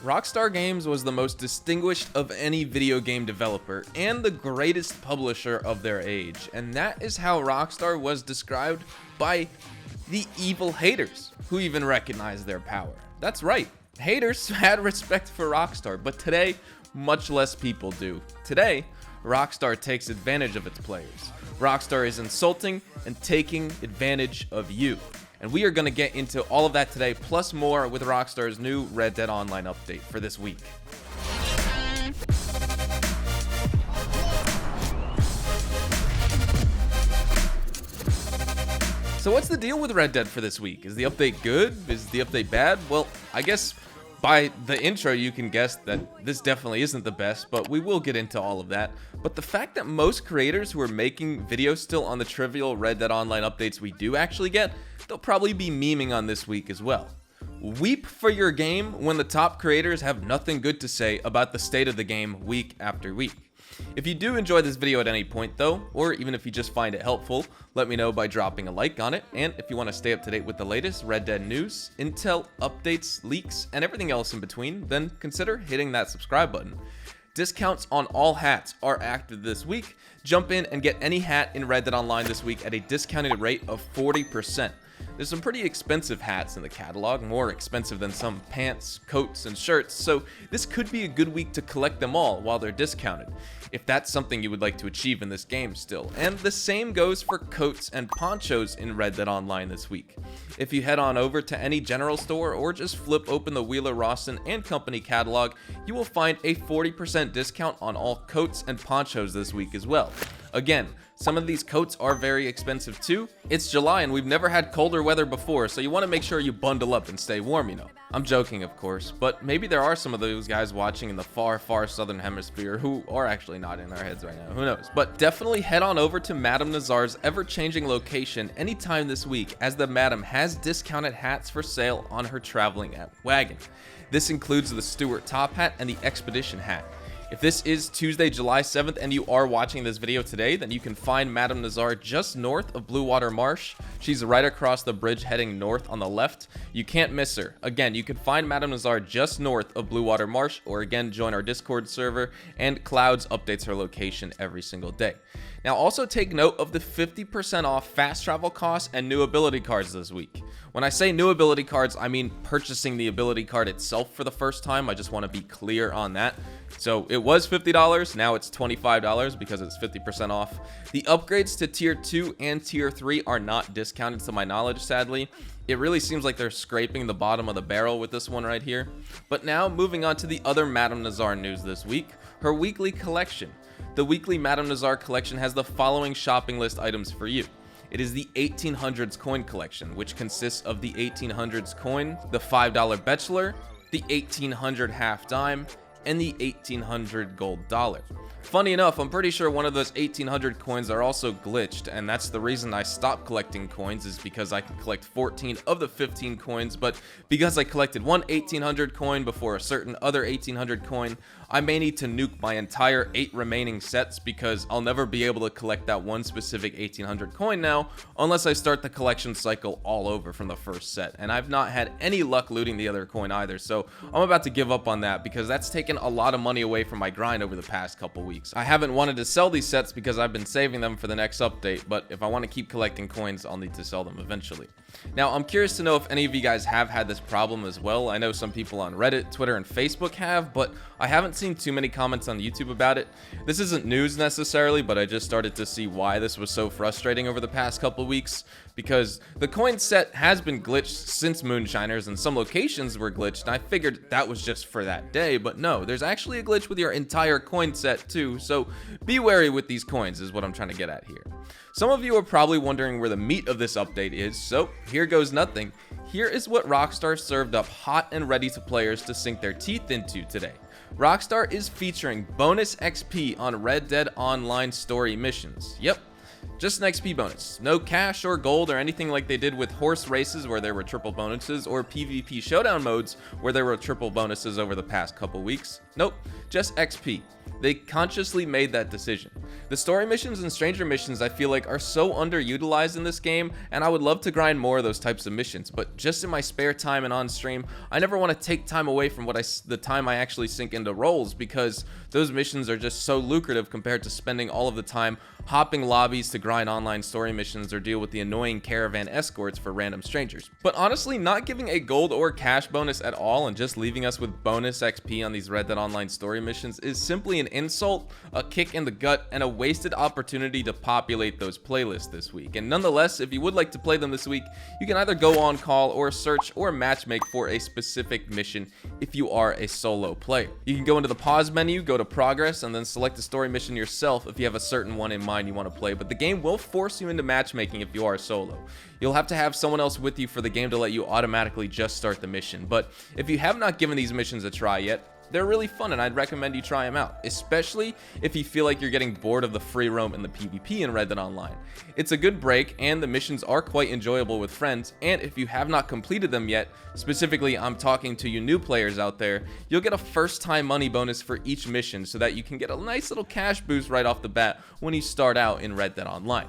Rockstar Games was the most distinguished of any video game developer and the greatest publisher of their age, and that is how Rockstar was described by the evil haters, who even recognized their power. That's right, haters had respect for Rockstar, but today, much less people do. Today, Rockstar takes advantage of its players. Rockstar is insulting and taking advantage of you. And we are going to get into all of that today, plus more with Rockstar's new Red Dead Online update for this week. So what's the deal with Red Dead for this week? Is the update good? Is the update bad? Well, I guess by the intro you can guess that this definitely isn't the best, but we will get into all of that. But the fact that most creators who are making videos still on the trivial Red Dead Online updates we do actually get, they'll probably be memeing on this week as well. Weep for your game when the top creators have nothing good to say about the state of the game week after week. If you do enjoy this video at any point though, or even if you just find it helpful, let me know by dropping a like on it. And if you want to stay up to date with the latest Red Dead news, intel, updates, leaks, and everything else in between, then consider hitting that subscribe button. Discounts on all hats are active this week. Jump in and get any hat in Red Dead Online this week at a discounted rate of 40%. There's some pretty expensive hats in the catalog, more expensive than some pants, coats, and shirts, so this could be a good week to collect them all while they're discounted, if that's something you would like to achieve in this game still. And the same goes for coats and ponchos in Red Dead Online this week. If you head on over to any general store or just flip open the Wheeler Rawson and Company catalog, you will find a 40% discount on all coats and ponchos this week as well. Again, some of these coats are very expensive too. It's July and we've never had colder weather before, so you want to make sure you bundle up and stay warm, you know. I'm joking, of course, but maybe there are some of those guys watching in the far, far southern hemisphere who are actually not in our heads right now. Who knows? But definitely head on over to Madame Nazar's ever-changing location anytime this week, as the Madame has discounted hats for sale on her traveling wagon. This includes the Stewart top hat and the Expedition hat. If this is Tuesday, July 7th, and you are watching this video today, then you can find Madame Nazar just north of Blue Water Marsh. She's right across the bridge heading north on the left. You can't miss her. Again, you can find Madame Nazar just north of Blue Water Marsh, or again, join our Discord server, and Clouds updates her location every single day. Now, also take note of the 50% off fast travel costs and new ability cards this week. When I say new ability cards, I mean purchasing the ability card itself for the first time. I just want to be clear on that. So it was $50, now it's $25 because it's 50% off. The upgrades to Tier 2 and Tier 3 are not discounted to my knowledge, sadly. It really seems like they're scraping the bottom of the barrel with this one right here. But now, moving on to the other Madame Nazar news this week, her weekly collection. The weekly Madame Nazar collection has the following shopping list items for you. It is the 1800s coin collection, which consists of the 1800s coin, the $5 Bachelor, the 1800 half dime, and the 1800 gold dollar. Funny enough, I'm pretty sure one of those 1800 coins are also glitched, and that's the reason I stopped collecting coins, is because I can collect 14 of the 15 coins, but because I collected one 1800 coin before a certain other 1800 coin, I may need to nuke my entire 8 remaining sets, because I'll never be able to collect that one specific 1800 coin now, unless I start the collection cycle all over from the first set, and I've not had any luck looting the other coin either, so I'm about to give up on that, because that's taken a lot of money away from my grind over the past couple weeks. I haven't wanted to sell these sets because I've been saving them for the next update, but if I want to keep collecting coins, I'll need to sell them eventually. Now, I'm curious to know if any of you guys have had this problem as well. I know some people on Reddit, Twitter, and Facebook have, but I haven't seen too many comments on YouTube about it. This isn't news necessarily, but I just started to see why this was so frustrating over the past couple weeks, because the coin set has been glitched since Moonshiners, and some locations were glitched, and I figured that was just for that day, but no, there's actually a glitch with your entire coin set too, so be wary with these coins is what I'm trying to get at here. Some of you are probably wondering where the meat of this update is, so here goes nothing. Here is what Rockstar served up hot and ready to players to sink their teeth into today. Rockstar is featuring bonus XP on Red Dead Online story missions. Yep. just an XP bonus. No cash or gold or anything like they did with horse races where there were triple bonuses, or PvP showdown modes where there were triple bonuses over the past couple weeks. Nope, just XP. They consciously made that decision. The story missions and stranger missions I feel like are so underutilized in this game, and I would love to grind more of those types of missions, but just in my spare time and on stream, I never want to take time away from the time I actually sink into roles, because those missions are just so lucrative compared to spending all of the time hopping lobbies to grind online story missions or deal with the annoying caravan escorts for random strangers. But honestly, not giving a gold or cash bonus at all and just leaving us with bonus XP on these Red Dead Online story missions is simply an insult, a kick in the gut, and a wasted opportunity to populate those playlists this week. And nonetheless, if you would like to play them this week, you can either go on call or search or matchmake for a specific mission if you are a solo player. You can go into the pause menu, go to progress, and then select a story mission yourself if you have a certain one in mind you want to play, but the game will force you into matchmaking if you are solo. You'll have to have someone else with you for the game to let you automatically just start the mission, but if you have not given these missions a try yet, they're really fun and I'd recommend you try them out, especially if you feel like you're getting bored of the free roam and the PvP in Red Dead Online. It's a good break and the missions are quite enjoyable with friends, and if you have not completed them yet, specifically I'm talking to you new players out there, you'll get a first time money bonus for each mission so that you can get a nice little cash boost right off the bat when you start out in Red Dead Online.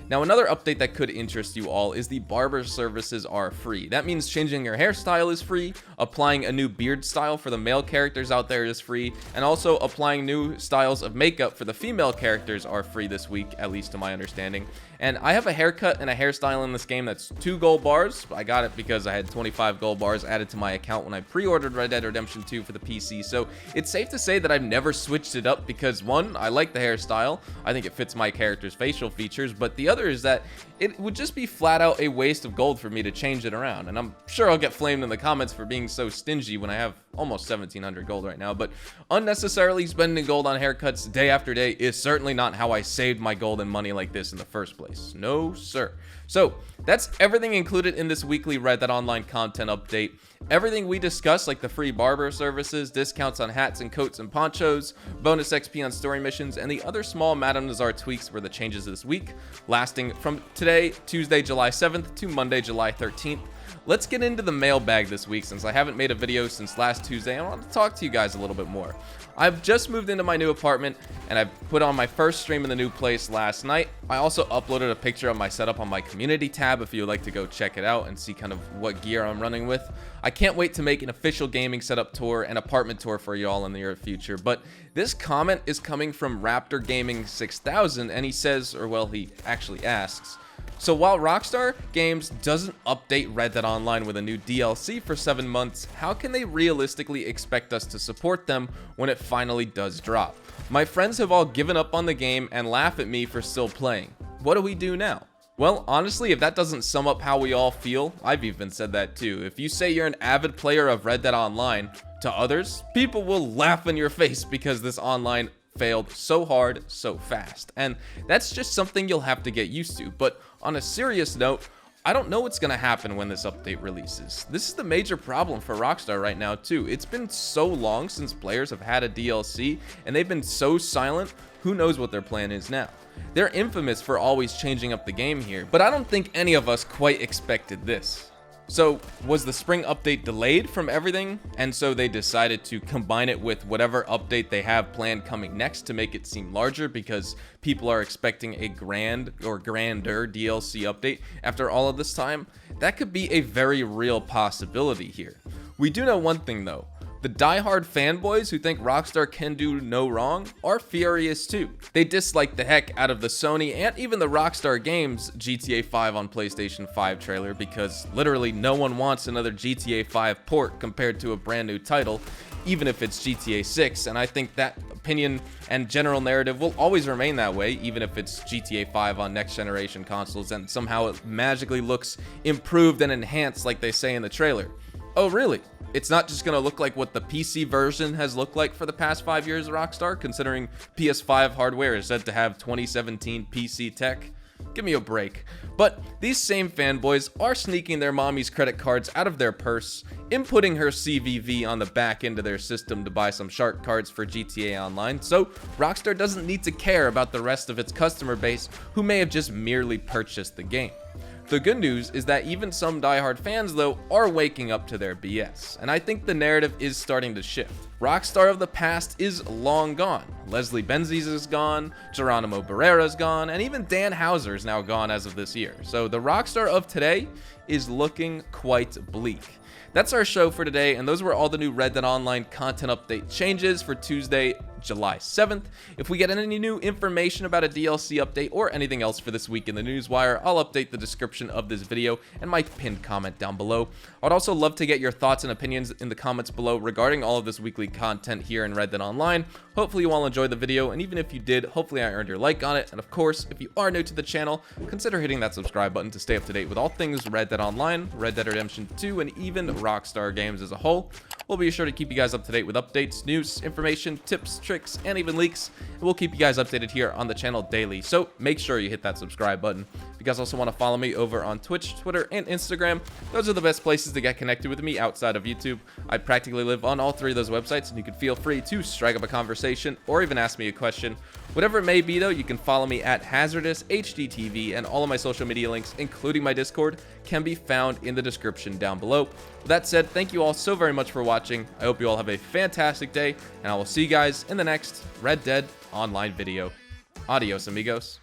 Now, another update that could interest you all is the barber services are free. That means changing your hairstyle is free, applying a new beard style for the male characters out there is free, and also applying new styles of makeup for the female characters are free this week, at least to my understanding. And I have a haircut and a hairstyle in this game that's 2 gold bars. I got it because I had 25 gold bars added to my account when I pre-ordered Red Dead Redemption 2 for the PC, so it's safe to say that I've never switched it up because, one, I like the hairstyle, I think it fits my character's facial features, but the other is that it would just be flat out a waste of gold for me to change it around, and I'm sure I'll get flamed in the comments for being so stingy when I have almost 1700 gold right now, but unnecessarily spending gold on haircuts day after day is certainly not how I saved my gold and money like this in the first place. No, sir. So that's everything included in this weekly Red Dead Online content update. Everything we discussed, like the free barber services, discounts on hats and coats and ponchos, bonus XP on story missions, and the other small Madame Nazar tweaks were the changes this week, lasting from today, Tuesday, July 7th to Monday, July 13th. Let's get into the mailbag this week since I haven't made a video since last Tuesday. I want to talk to you guys a little bit more. I've just moved into my new apartment and I've put on my first stream in the new place last night. I also uploaded a picture of my setup on my community tab if you would like to go check it out and see kind of what gear I'm running with. I can't wait to make an official gaming setup tour and apartment tour for y'all in the near future, but this comment is coming from Raptor Gaming 6000 and he says, or well, he actually asks, so while Rockstar Games doesn't update Red Dead Online with a new DLC for 7 months, how can they realistically expect us to support them when it finally does drop? My friends have all given up on the game and laugh at me for still playing. What do we do now? Well, honestly, if that doesn't sum up how we all feel, I've even said that too. If you say you're an avid player of Red Dead Online, to others, people will laugh in your face because this online failed so hard, so fast. And that's just something you'll have to get used to. But on a serious note, I don't know what's going to happen when this update releases. This is the major problem for Rockstar right now too. It's been so long since players have had a DLC and they've been so silent, who knows what their plan is now. They're infamous for always changing up the game here, but I don't think any of us quite expected this. So, was the spring update delayed from everything, and so they decided to combine it with whatever update they have planned coming next to make it seem larger because people are expecting a grand or grander DLC update after all of this time? That could be a very real possibility here. We do know one thing though. The diehard fanboys who think Rockstar can do no wrong are furious too. They dislike the heck out of the Sony and even the Rockstar Games GTA 5 on PlayStation 5 trailer because literally no one wants another GTA 5 port compared to a brand new title, even if it's GTA 6, and I think that opinion and general narrative will always remain that way, even if it's GTA 5 on next generation consoles and somehow it magically looks improved and enhanced like they say in the trailer. Oh really? It's not just going to look like what the PC version has looked like for the past 5 years of Rockstar, considering PS5 hardware is said to have 2017 PC tech. Give me a break. But these same fanboys are sneaking their mommy's credit cards out of their purse, inputting her CVV on the back end of their system to buy some shark cards for GTA Online, so Rockstar doesn't need to care about the rest of its customer base who may have just merely purchased the game. The good news is that even some diehard fans, though, are waking up to their BS, and I think the narrative is starting to shift. Rockstar of the past is long gone. Leslie Benzies is gone, Geronimo Barrera is gone, and even Dan Houser is now gone as of this year. So the Rockstar of today is looking quite bleak. That's our show for today, and those were all the new Red Dead Online content update changes for Tuesday, July 7th. If we get any new information about a DLC update or anything else for this week in the Newswire, I'll update the description of this video and my pinned comment down below. I'd also love to get your thoughts and opinions in the comments below regarding all of this weekly content here in Red Dead Online. Hopefully you all enjoyed the video, and even if you did, hopefully I earned your like on it. And of course, if you are new to the channel, consider hitting that subscribe button to stay up to date with all things Red Dead Online, Red Dead Redemption 2, and even Rockstar games as a whole. We'll be sure to keep you guys up to date with updates, news, information, tips, tricks, and even leaks. And we'll keep you guys updated here on the channel daily, so make sure you hit that subscribe button. If you guys also want to follow me over on Twitch, Twitter, and Instagram, those are the best places to get connected with me outside of YouTube. I practically live on all three of those websites, and you can feel free to strike up a conversation or even ask me a question. Whatever it may be, though, you can follow me at HazardousHDTV, and all of my social media links, including my Discord, can be found in the description down below. With that said, thank you all so very much for watching. I hope you all have a fantastic day, and I will see you guys in the next Red Dead Online video. Adios, amigos.